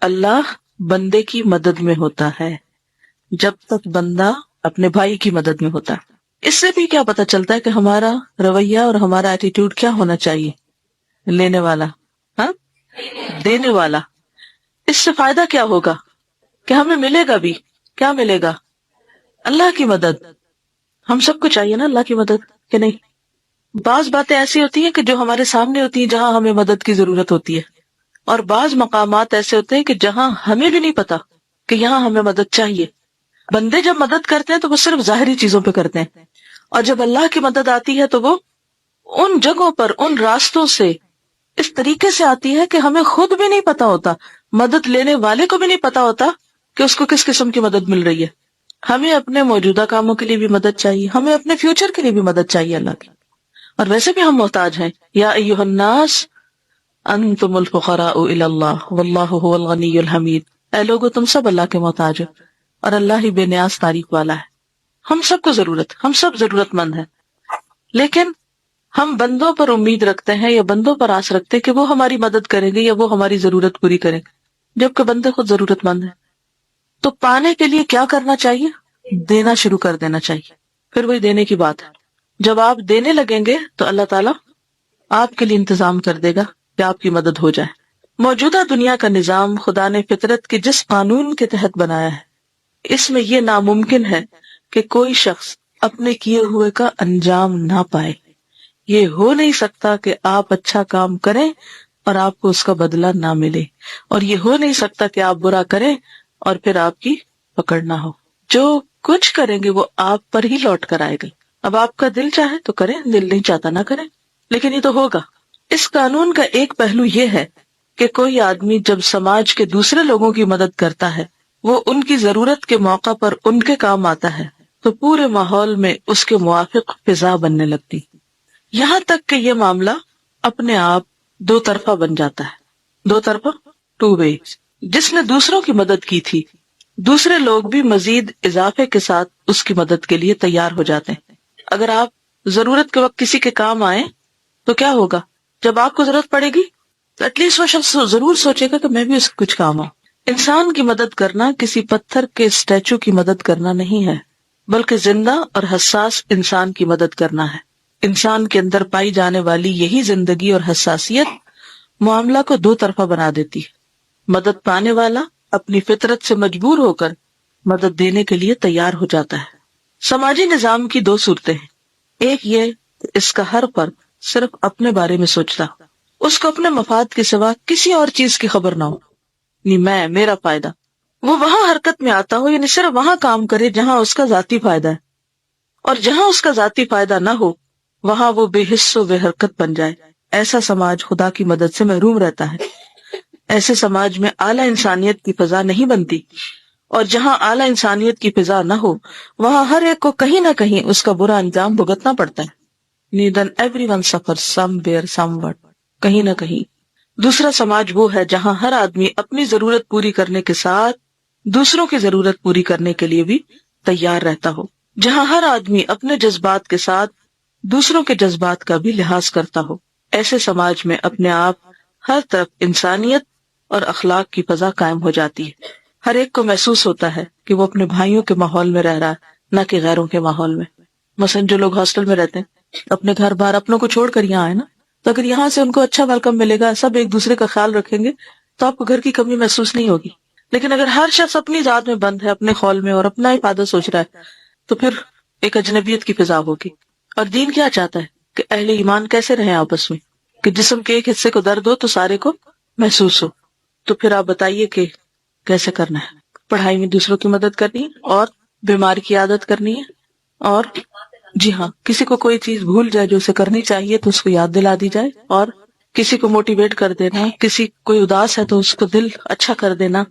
اللہ بندے کی مدد میں ہوتا ہے جب تک بندہ اپنے بھائی کی مدد میں ہوتا ہے. اس سے بھی کیا پتا چلتا ہے کہ ہمارا رویہ اور ہمارا ایٹیٹیوڈ کیا ہونا چاہیے. لینے والا، ہاں، دینے والا. اس سے فائدہ کیا ہوگا کہ ہمیں ملے گا بھی. کیا ملے گا؟ اللہ کی مدد. ہم سب کو چاہیے نا اللہ کی مدد، کہ نہیں؟ بعض باتیں ایسی ہوتی ہیں کہ جو ہمارے سامنے ہوتی ہیں جہاں ہمیں مدد کی ضرورت ہوتی ہے، اور بعض مقامات ایسے ہوتے ہیں کہ جہاں ہمیں بھی نہیں پتا کہ یہاں ہمیں مدد چاہیے. بندے جب مدد کرتے ہیں تو وہ صرف ظاہری چیزوں پہ کرتے ہیں، اور جب اللہ کی مدد آتی ہے تو وہ ان جگہوں پر، ان راستوں سے اس طریقے سے آتی ہے کہ ہمیں خود بھی نہیں پتا ہوتا، مدد لینے والے کو بھی نہیں پتا ہوتا کہ اس کو کس قسم کی مدد مل رہی ہے. ہمیں اپنے موجودہ کاموں کے لیے بھی مدد چاہیے، ہمیں اپنے فیوچر کے لیے بھی مدد چاہیے اللہ کی. اور ویسے بھی ہم محتاج ہیں. یا ایھا الناس انتم الفقراء الی اللہ واللہ هو الغنی الحمید. اے لوگو تم سب اللہ کے محتاج ہو اور اللہ ہی بے نیاز تعریف والا ہے. ہم سب کو ضرورت، ہم سب ضرورت مند ہیں، لیکن ہم بندوں پر امید رکھتے ہیں یا بندوں پر آس رکھتے ہیں کہ وہ ہماری مدد کریں گے یا وہ ہماری ضرورت پوری کریں گے، جبکہ بندے خود ضرورت مند ہیں. تو پانے کے لیے کیا کرنا چاہیے؟ دینا شروع کر دینا چاہیے. پھر وہی دینے کی بات ہے. جب آپ دینے لگیں گے تو اللہ تعالیٰ آپ کے لیے انتظام کر دے گا کہ آپ کی مدد ہو جائے. موجودہ دنیا کا نظام خدا نے فطرت کے جس قانون کے تحت بنایا ہے، اس میں یہ ناممکن ہے کہ کوئی شخص اپنے کیے ہوئے کا انجام نہ پائے. یہ ہو نہیں سکتا کہ آپ اچھا کام کریں اور آپ کو اس کا بدلہ نہ ملے، اور یہ ہو نہیں سکتا کہ آپ برا کریں اور پھر آپ کی پکڑ نہ ہو. جو کچھ کریں گے وہ آپ پر ہی لوٹ کر آئے گا. اب آپ کا دل چاہے تو کریں، دل نہیں چاہتا نہ کریں، لیکن یہ تو ہوگا. اس قانون کا ایک پہلو یہ ہے کہ کوئی آدمی جب سماج کے دوسرے لوگوں کی مدد کرتا ہے، وہ ان کی ضرورت کے موقع پر ان کے کام آتا ہے، تو پورے ماحول میں اس کے موافق فضا بننے لگتی، یہاں تک کہ یہ معاملہ اپنے آپ دو طرفہ بن جاتا ہے. دو طرفہ، ٹو وے. جس نے دوسروں کی مدد کی تھی، دوسرے لوگ بھی مزید اضافے کے ساتھ اس کی مدد کے لیے تیار ہو جاتے ہیں. اگر آپ ضرورت کے وقت کسی کے کام آئیں تو کیا ہوگا؟ جب آپ کو ضرورت پڑے گی تو ایٹ لیسٹ وہ شخص ضرور سوچے گا کہ میں بھی اس کو کچھ کام آؤں. انسان کی مدد کرنا کسی پتھر کے اسٹیچو کی مدد کرنا نہیں ہے، بلکہ زندہ اور حساس انسان کی مدد کرنا ہے. انسان کے اندر پائی جانے والی یہی زندگی اور حساسیت معاملہ کو دو طرفہ بنا دیتی ہے. مدد پانے والا اپنی فطرت سے مجبور ہو کر مدد دینے کے لیے تیار ہو جاتا ہے. سماجی نظام کی دو صورتیں ہیں. ایک یہ کہ اس کا ہر فرد صرف اپنے بارے میں سوچتا، اس کو اپنے مفاد کے سوا کسی اور چیز کی خبر نہ ہو، یعنی میرا فائدہ. وہ وہاں حرکت میں آتا ہو، یعنی صرف وہاں کام کرے جہاں اس کا ذاتی فائدہ ہے، اور جہاں اس کا ذاتی فائدہ نہ ہو وہاں وہ بے حس و بے حرکت بن جائے. ایسا سماج خدا کی مدد سے محروم رہتا ہے. ایسے سماج میں اعلیٰ انسانیت کی فضا نہیں بنتی، اور جہاں اعلیٰ انسانیت کی فضا نہ ہو وہاں ہر ایک کو کہیں نہ کہیں اس کا برا انجام بھگتنا پڑتا ہے. Then everyone suffers somewhere, somewhat. کہیں نہ کہیں. دوسرا سماج وہ ہے جہاں ہر آدمی اپنی ضرورت پوری کرنے کے ساتھ دوسروں کی ضرورت پوری کرنے کے لیے بھی تیار رہتا ہو، جہاں ہر آدمی اپنے جذبات کے ساتھ دوسروں کے جذبات کا بھی لحاظ کرتا ہو. ایسے سماج میں اپنے آپ ہر طرف انسانیت اور اخلاق کی فضا قائم ہو جاتی ہے. ہر ایک کو محسوس ہوتا ہے کہ وہ اپنے بھائیوں کے ماحول میں رہ رہا ہے، نہ کہ غیروں کے ماحول میں. مثلا جو لوگ ہاسٹل میں رہتے ہیں، اپنے گھر بار اپنوں کو چھوڑ کر یہاں آئے نا، تو اگر یہاں سے ان کو اچھا ویلکم ملے گا، سب ایک دوسرے کا خیال رکھیں گے، تو آپ کو گھر کی کمی محسوس نہیں ہوگی. لیکن اگر ہر شخص اپنی ذات میں بند ہے، اپنے خول میں، اور اپنا ہی فائدہ سوچ رہا ہے، تو پھر ایک اجنبیت کی فضا ہوگی. اور دین کیا چاہتا ہے کہ اہل ایمان کیسے رہیں آپس میں، کہ جسم کے ایک حصے کو درد ہو تو سارے کو محسوس ہو. تو پھر آپ بتائیے کہ کیسے کرنا ہے. پڑھائی میں دوسروں کی مدد کرنی ہے، اور بیمار کی عادت کرنی ہے، اور جی ہاں، کسی کو کوئی چیز بھول جائے جو اسے کرنی چاہیے تو اس کو یاد دلا دی جائے، اور کسی کو موٹیویٹ کر دینا، کسی کوئی اداس ہے تو اس کو دل اچھا کر دینا.